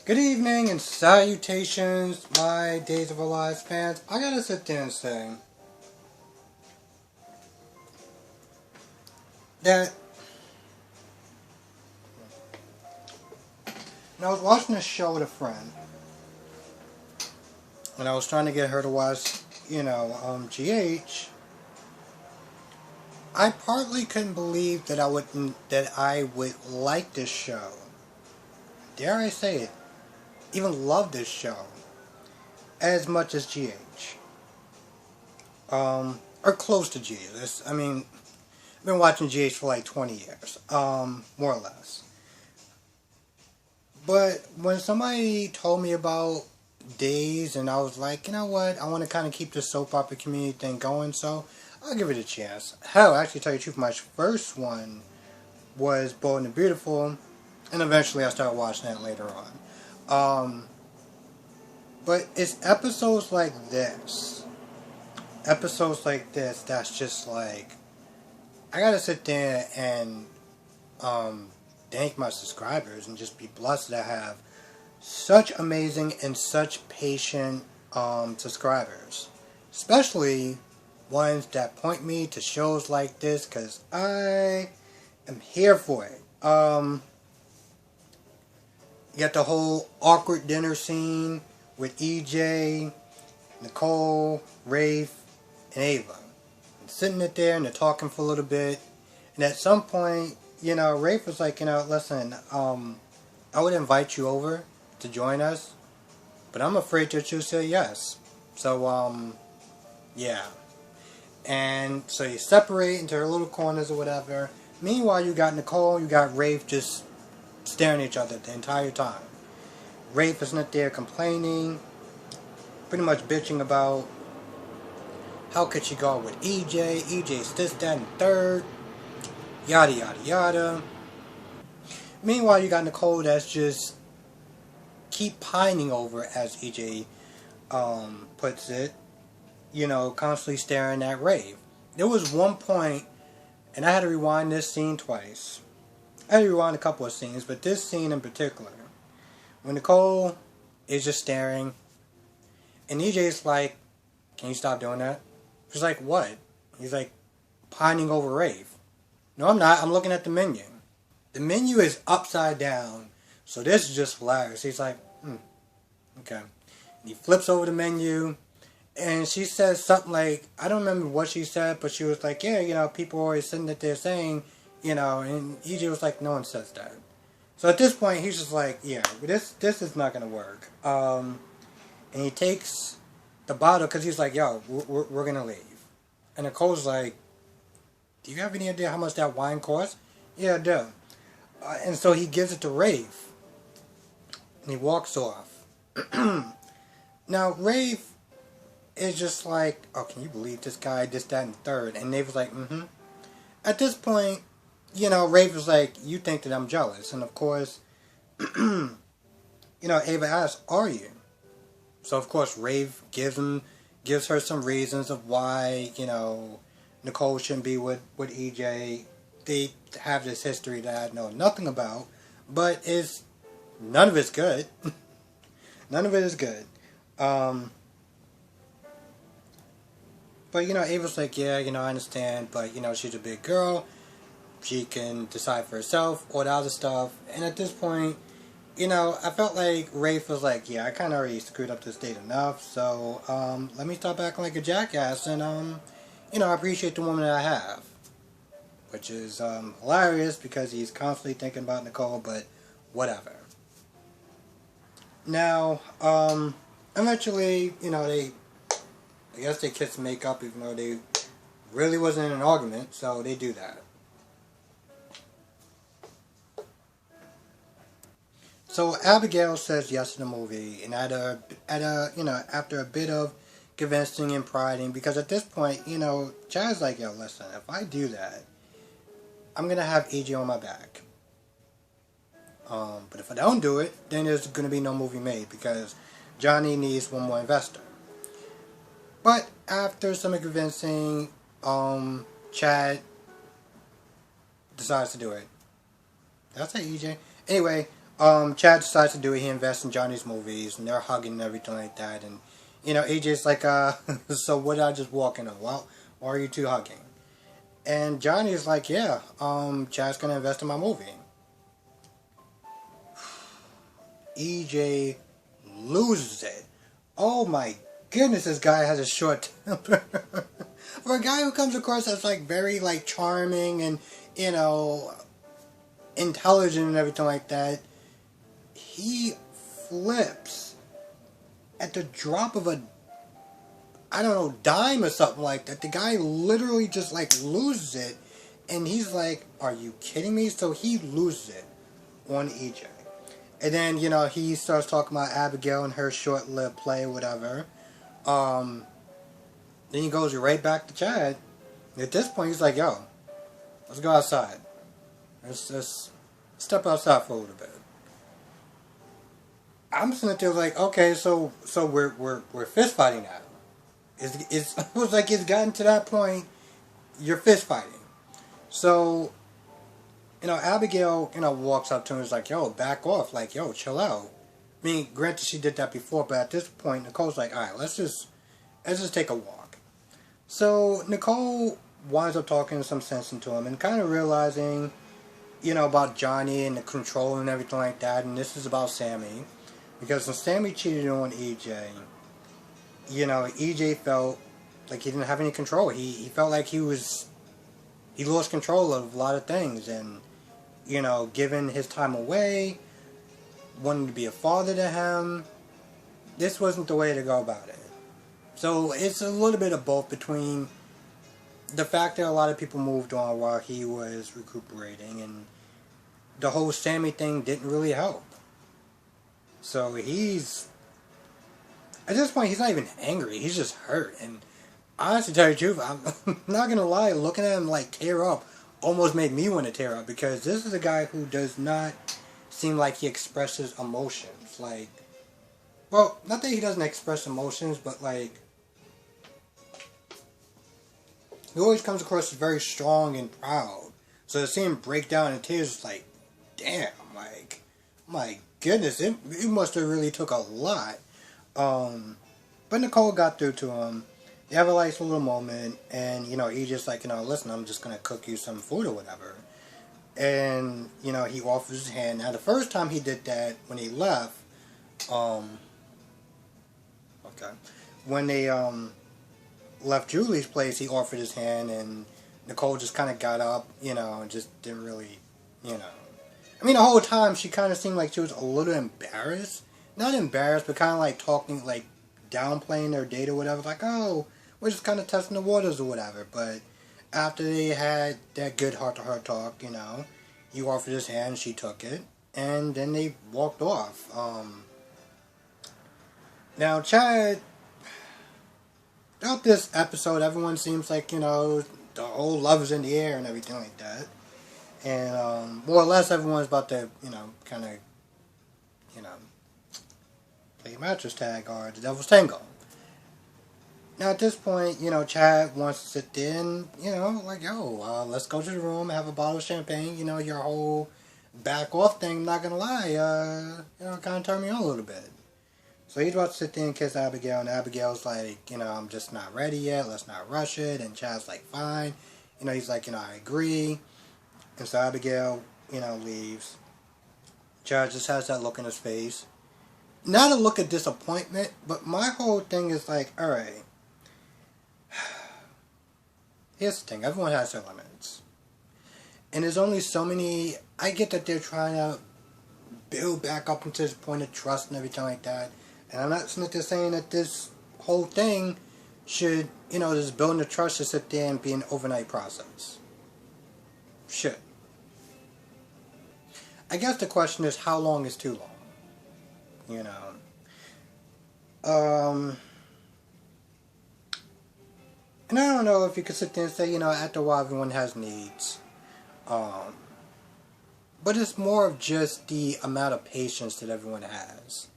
Good evening and salutations, my Days of Our Lives fans. I gotta sit there and say that when I was watching a show with a friend, and I was trying to get her to watch, GH, I partly couldn't believe that I would like this show. Dare I say it, even love this show as much as GH. Or close to GH. I've been watching GH for like 20 years, more or less. But when somebody told me about Days, and I was like, you know what, I want to kind of keep the soap opera community thing going, so I'll give it a chance. Hell, actually, tell you the truth, my first one was Bold and the Beautiful, and eventually I started watching that later on. But it's episodes like this that's just like, I gotta sit there and thank my subscribers and just be blessed that I have such amazing and such patient subscribers, especially ones that point me to shows like this, because I am here for it. You got the whole awkward dinner scene with EJ, Nicole, Rafe, and Ava. And sitting there and they're talking for a little bit, and at some point, Rafe was like, listen, I would invite you over to join us, but I'm afraid that you'll say yes. So, yeah. And so you separate into their little corners or whatever. Meanwhile, you got Nicole, you got Rafe just staring at each other the entire time. Rafe is not there complaining, pretty much bitching about how could she go with EJ, EJ's this, that, and third, yada, yada, yada. Meanwhile, you got Nicole that's just keep pining over, as EJ puts it, constantly staring at Rafe. There was one point, and I had to rewind this scene twice. I had to rewind a couple of scenes, but this scene in particular, when Nicole is just staring, and EJ's like, can you stop doing that? She's like, what? He's like, pining over Rafe. No, I'm not. I'm looking at the menu. The menu is upside down, so this is just hilarious. He's like, okay. And he flips over the menu, and she says something like, I don't remember what she said, but she was like, yeah, people are always sitting there saying, and EJ was like, no one says that. So at this point, he's just like, yeah, this is not going to work. And he takes the bottle, because he's like, yo, we're going to leave. And Nicole's like, do you have any idea how much that wine costs? Yeah, I do. And so he gives it to Rafe. And he walks off. Now, Rafe is just like, oh, can you believe this guy, this, that, and third? And Rafe was like, mm-hmm. At this point, Rafe was like, you think that I'm jealous. And of course, Ava asks, are you? So of course, Rafe gives her some reasons of why, Nicole shouldn't be with EJ. They have this history that I know nothing about, but none of it's good. None of it is good. But Ava's like, yeah, I understand, but she's a big girl. She can decide for herself, all the other stuff. And at this point, I felt like Rafe was like, yeah, I kind of already screwed up this date enough, so let me stop acting like a jackass and I appreciate the woman that I have. Which is hilarious because he's constantly thinking about Nicole, but whatever. Now, eventually, I guess they kiss and make up, even though they really wasn't in an argument, so they do that. So Abigail says yes to the movie, and after a bit of convincing and priding, because at this point, Chad's like, yo, listen, if I do that, I'm gonna have EJ on my back. But if I don't do it, then there's gonna be no movie made, because Johnny needs one more investor. But after some convincing, Chad decides to do it. Did I say EJ? Anyway, Chad decides to do it. He invests in Johnny's movies, and they're hugging and everything like that. And AJ's like, so what did I just walk in on? Well, why are you two hugging? And Johnny's like, yeah, Chad's gonna invest in my movie. EJ loses it. Oh my goodness, this guy has a short temper. For a guy who comes across as like very like charming and intelligent and everything like that, he flips at the drop of a, I don't know, dime or something like that. The guy literally just like loses it, and he's like, "Are you kidding me?" So he loses it on EJ. And then, he starts talking about Abigail and her short-lived play, whatever. Then he goes right back to Chad. At this point, he's like, yo, let's go outside. Let's step outside for a little bit. I'm sitting there like, okay, so we're fist fighting now. It's almost like it's gotten to that point. You're fist fighting. So, Abigail, walks up to him and is like, yo, back off. Like, yo, chill out. I mean, granted, she did that before, but at this point, Nicole's like, all right, let's just take a walk. So, Nicole winds up talking some sense into him and kind of realizing, about Johnny and the control and everything like that. And this is about Sammy. Because when Sammy cheated on EJ, EJ felt like he didn't have any control. He felt like he lost control of a lot of things. And, giving his time away, wanting to be a father to him, this wasn't the way to go about it. So it's a little bit of both between the fact that a lot of people moved on while he was recuperating, and the whole Sammy thing didn't really help. So at this point, he's not even angry. He's just hurt. And honestly, to tell you the truth, I'm not going to lie, looking at him like tear up almost made me want to tear up, because this is a guy who does not seem like he expresses emotions. Like, well, not that he doesn't express emotions, but like, he always comes across as very strong and proud. So to see him break down in tears is like, damn, like, my goodness, it must have really took a lot. But Nicole got through to him. They have a nice little moment, and, he's just like, listen, I'm just going to cook you some food or whatever. And, he offers his hand. Now, the first time he did that, when he left, when they, left Julie's place, he offered his hand, and Nicole just kind of got up, and just didn't really, I mean, the whole time, she kind of seemed like she was a little embarrassed. Not embarrassed, but kind of like talking, like, downplaying their date or whatever. Like, oh, we're just kind of testing the waters or whatever. But after they had that good heart-to-heart talk, he offered his hand, she took it, and then they walked off. Now, Chad, throughout this episode, everyone seems like, the whole love is in the air and everything like that. And, more or less, everyone's about to, kind of, play mattress tag or the devil's tango. Now, at this point, Chad wants to sit there and, like, yo, let's go to the room, have a bottle of champagne. Your whole back off thing, I'm not gonna lie, kind of turned me on a little bit. So he's about to sit there and kiss Abigail, and Abigail's like, I'm just not ready yet, let's not rush it. And Chad's like, fine. He's like, I agree. And so Abigail, leaves. Chad just has that look in his face. Not a look of disappointment, but my whole thing is like, alright. Here's the thing, everyone has their limits. And there's only so many, I get that they're trying to build back up into this point of trust and everything like that. And I'm not saying that this whole thing should, this building the trust should sit there and be an overnight process. Should. I guess the question is, how long is too long? And I don't know if you could sit there and say, after a while everyone has needs. But it's more of just the amount of patience that everyone has.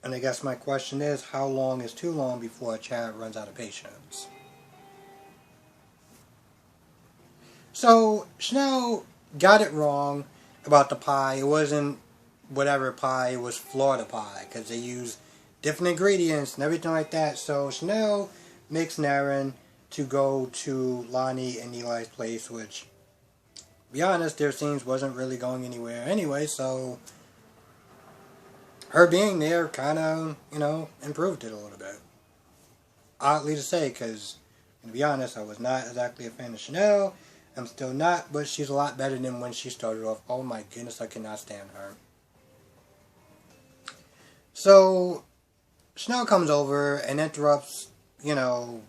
And I guess my question is, how long is too long before a Chad runs out of patience? So, Chanel got it wrong about the pie. It wasn't whatever pie, it was Florida pie, because they used different ingredients and everything like that. So Chanel makes Naren to go to Lonnie and Eli's place, which, to be honest, their scenes wasn't really going anywhere anyway, so her being there kind of, improved it a little bit. Oddly to say, because, to be honest, I was not exactly a fan of Chanel. I'm still not, but she's a lot better than when she started off. Oh my goodness, I cannot stand her. So, Chanel comes over and interrupts, Eli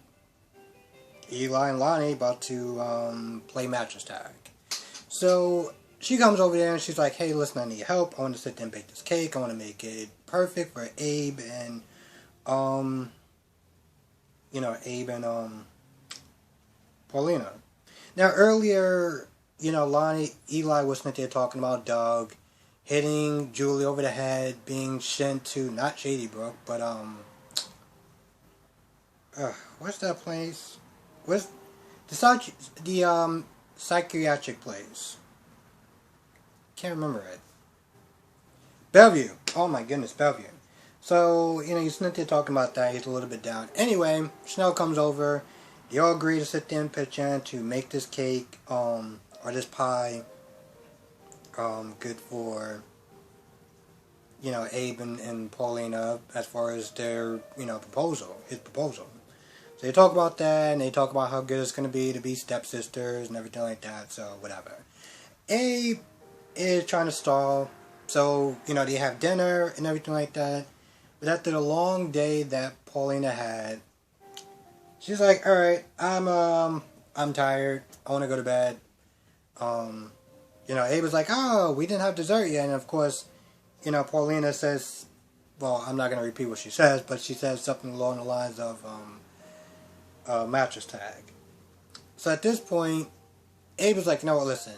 and Lonnie about to play mattress tag. So, she comes over there and she's like, hey, listen, I need help. I want to sit there and bake this cake. I want to make it perfect for Abe and, Paulina. Now, earlier, Eli was sitting there talking about Doug hitting Julie over the head, being sent to, not Shady Brook, but, what's that place? What's the psychiatric place? Can't remember it. Bellevue. Oh my goodness, Bellevue. So, he's sitting there talking about that. He's a little bit down. Anyway, Chanel comes over. They all agree to sit there and pitch in to make this cake, or this pie, good for, Abe and Paulina as far as their, his proposal. So they talk about that, and they talk about how good it's going to be stepsisters and everything like that, so whatever. Abe is trying to stall, so, they have dinner and everything like that. But after the long day that Paulina had, she's like, alright, I'm tired. I want to go to bed. Abe was like, oh, we didn't have dessert yet. And of course, Paulina says, well, I'm not going to repeat what she says, but she says something along the lines of, mattress tag. So at this point, Abe was like, listen,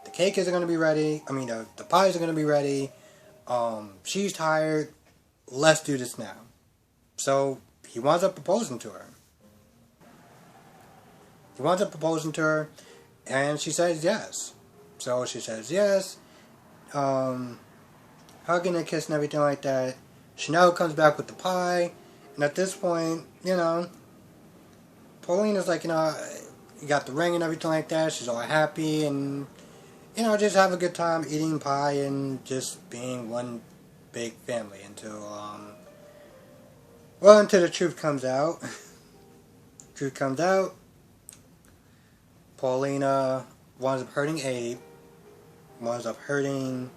the cake isn't going to be ready. The pie isn't going to be ready. She's tired. Let's do this now. So he winds up proposing to her. And she says yes. So she says yes. Hugging and kissing and everything like that. Chanel comes back with the pie. And at this point, Paulina's like, you got the ring and everything like that. She's all happy and, just have a good time eating pie and just being one big family until the truth comes out. Paulina winds up hurting Abe, winds up hurting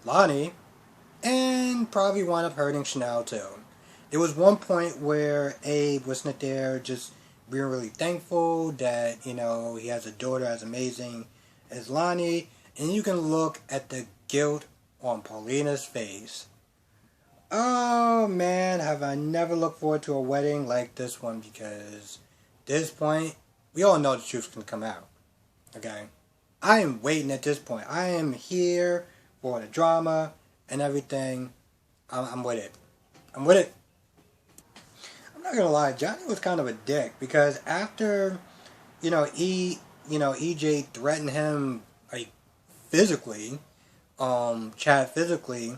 Lonnie, and probably wound up hurting Chanel too. There was one point where Abe was sitting there just being really thankful that, he has a daughter as amazing as Lonnie, and you can look at the guilt on Paulina's face. Oh man, have I never looked forward to a wedding like this one, because at this point, we all know the truth's going to come out. Okay? I am waiting at this point. I am here for the drama and everything. I'm with it. I'm not going to lie, Johnny was kind of a dick, because after, EJ threatened him, like, physically, Chad physically,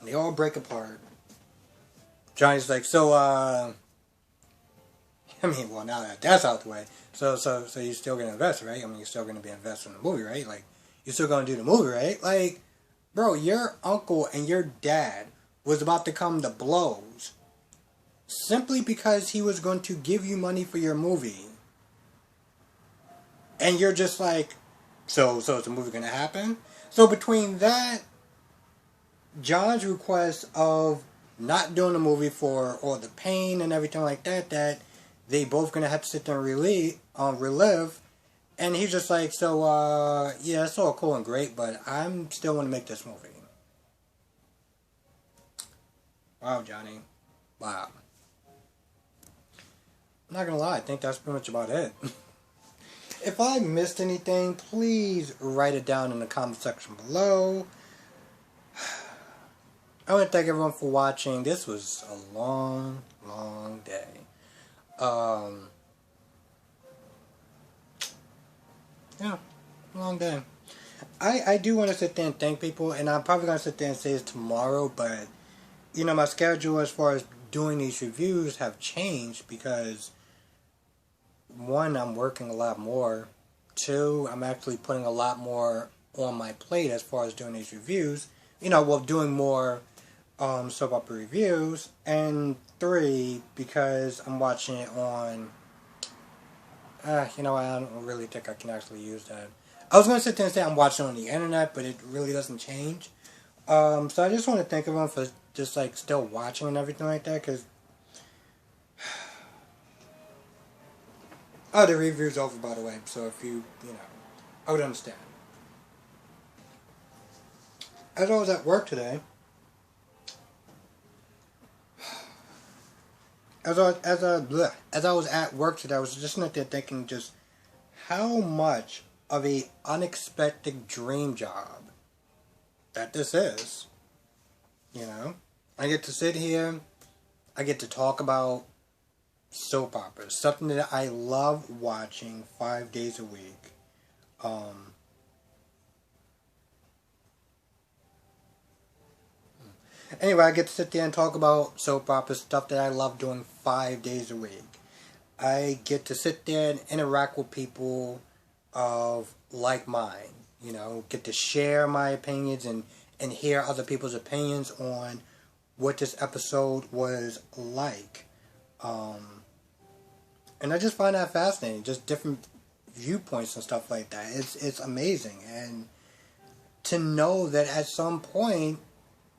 they all break apart. Johnny's like, now that that's out the way, so you're still gonna invest, right? You're still gonna be invested in the movie, right? Like, you're still gonna do the movie, right? Like, bro, your uncle and your dad was about to come to blows simply because he was going to give you money for your movie, and you're just like, so is the movie gonna happen? So between that, John's request of not doing the movie for all the pain and everything like that they both gonna have to sit there and relive, and he's just like, yeah, it's all cool and great, but I'm still want to make this movie. Wow, Johnny. Wow. I'm not gonna lie, I think that's pretty much about it. If I missed anything, please write it down in the comment section below. I want to thank everyone for watching. This was a long, long day. Yeah, long day. I do want to sit there and thank people, and I'm probably going to sit there and say it tomorrow, but, you know, my schedule as far as doing these reviews have changed because, one, I'm working a lot more. Two, I'm actually putting a lot more on my plate as far as doing these reviews. You know, well, doing more soap opera reviews. And three, because I'm watching it on... you know, I don't really think I can actually use that. I was going to sit there and say I'm watching on the internet, but it really doesn't change. So I just want to thank everyone for just, like, still watching and everything like that, because... Oh, the review's over, by the way, so if you know, I would understand. As I was at work today, as I was at work today, I was just sitting there thinking just how much of a unexpected dream job that this is. You know, I get to sit here, I get to talk about soap operas, something that I love watching 5 days a week. Anyway, I get to sit there and talk about soap operas, stuff that I love doing 5 days a week. I get to sit there and interact with people of like mind. You know, get to share my opinions and hear other people's opinions on what this episode was like. And I just find that fascinating. Just different viewpoints and stuff like that. It's amazing. And to know that at some point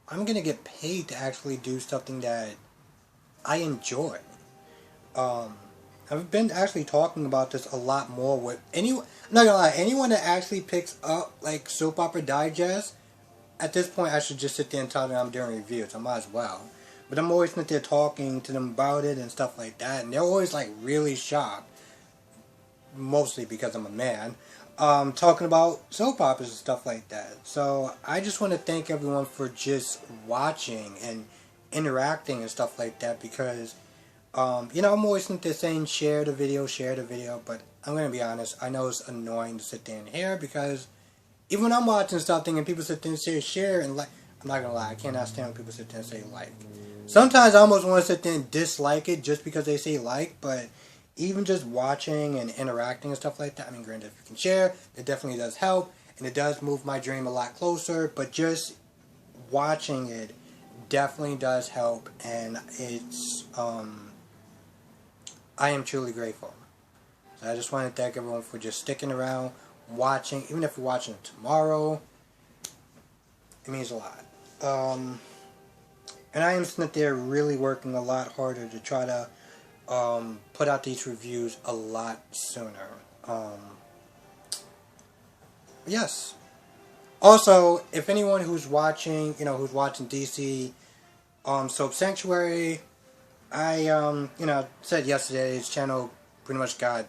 I'm going to get paid to actually do something that I enjoy. I've been actually talking about this a lot more with anyone. I'm not gonna lie, anyone that actually picks up like Soap Opera Digest, at this point I should just sit there and tell them I'm doing reviews. I might as well. But I'm always sitting there talking to them about it and stuff like that, and they're always like really shocked. Mostly because I'm a man. Talking about soap operas and stuff like that. So I just want to thank everyone for just watching and interacting and stuff like that because you know, I'm always sitting there saying share the video, but I'm going to be honest, I know it's annoying to sit there and hear because even when I'm watching something and people sit there and say share and like, I'm not going to lie, I cannot stand when people sit there and say like. Sometimes I almost want to sit there and dislike it just because they say like, but even just watching and interacting and stuff like that, I mean, granted, if you can share, it definitely does help, and it does move my dream a lot closer, but just watching it definitely does help, and it's, I am truly grateful. So I just want to thank everyone for just sticking around, watching, even if you're watching it tomorrow, it means a lot. And I am sitting there really working a lot harder to try to put out these reviews a lot sooner. Yes. Also, if anyone who's watching, you know, who's watching DC Soap Sanctuary, I, you know, said yesterday his channel pretty much got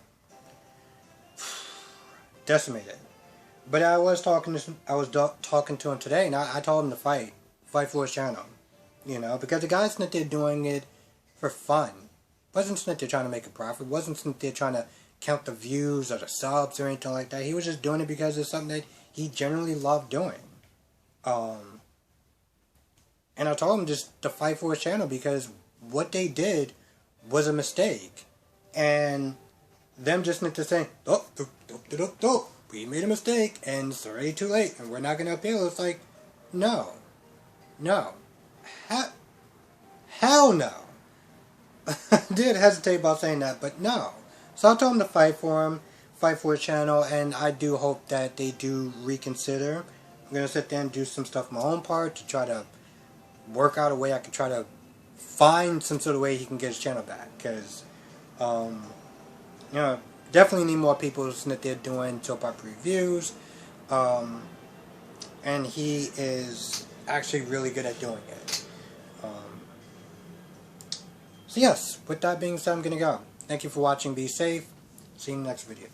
decimated. But I was talking to him today, and I told him to fight for his channel. You know, because the guy's not there doing it for fun. Wasn't sitting there trying to make a profit. Wasn't sitting there trying to count the views or the subs or anything like that. He was just doing it because it's something that he generally loved doing. And I told him just to fight for his channel because what they did was a mistake. And them just need to say, oh, we made a mistake and it's already too late and we're not going to appeal. It's like, no. Hell no. I did hesitate about saying that, but no. So I told him to fight for his channel, and I do hope that they do reconsider. I'm going to sit there and do some stuff on my own part to try to work out a way I can try to find some sort of way he can get his channel back. Because, you know, definitely need more people sitting there doing soap opera reviews. And he is actually really good at doing it. So yes, with that being said, I'm going to go. Thank you for watching. Be safe. See you in the next video.